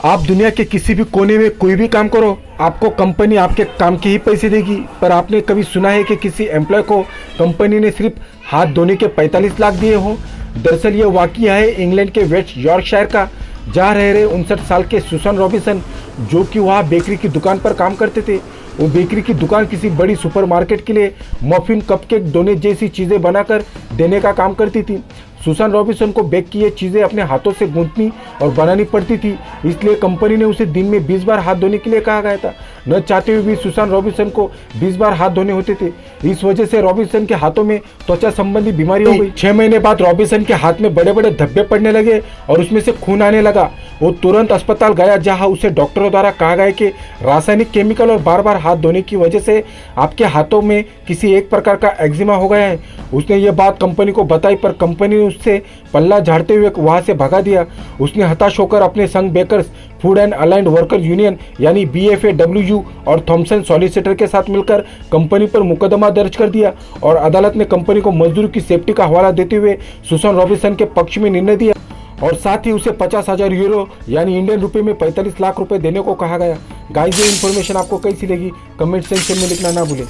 आप दुनिया के किसी भी कोने में कोई भी काम करो, आपको कंपनी आपके काम के ही पैसे देगी। पर आपने कभी सुना है कि किसी एम्प्लॉय को कंपनी ने सिर्फ हाथ धोने के 45 लाख दिए हों? दरअसल ये वाकया है इंग्लैंड के वेस्ट यॉर्कशायर का, जहाँ रह रहे 59 साल के सुसान रॉबिन्सन, जो कि वहाँ बेकरी की दुकान पर काम करते थे। वो बेकरी की दुकान किसी बड़ी सुपरमार्केट के लिए मफिन, कपकेक, डोनेट जैसी चीज़ें बनाकर देने का काम करती थी। सुसान रॉबिन्सन को बेक की ये चीज़ें अपने हाथों से गूंथनी और बनानी पड़ती थी, इसलिए कंपनी ने उसे दिन में 20 बार हाथ धोने के लिए कहा गया था। न चाहते हुए भी सुसान रॉबिन्सन को 20 बार हाथ धोने होते थे। इस वजह से रॉबिन्सन के हाथों में त्वचा संबंधी बीमारी हो गई। 6 महीने बाद रॉबिन्सन के हाथ में बड़े बड़े धब्बे पड़ने लगे और उसमें से खून आने लगा। वो तुरंत अस्पताल गया, जहां उसे डॉक्टरों द्वारा कहा गया कि रासायनिक केमिकल और बार बार हाथ धोने की वजह से आपके हाथों में किसी एक प्रकार का एक्जिमा हो गया है। उसने ये बात कंपनी को बताई, पर कंपनी ने उससे पल्ला झाड़ते हुए वहां से भगा दिया। उसने हताश होकर अपने संघ bakers food and allied worker union यानी BFAWU और थॉमसन सॉलिसिटर के साथ मिलकर कंपनी पर मुकदमा दर्ज कर दिया और अदालत ने कंपनी को मजदूर की सेफ्टी का हवाला देते हुए सुसान रॉबिन्सन के पक्ष में निर्णय दिया और साथ ही उसे 50,000 यूरो यानी इंडियन रुपए में 45 लाख रुपए देने को कहा गया। गाइस, ये इन्फॉर्मेशन आपको कैसी लगी कमेंट सेक्शन में लिखना ना भूलें।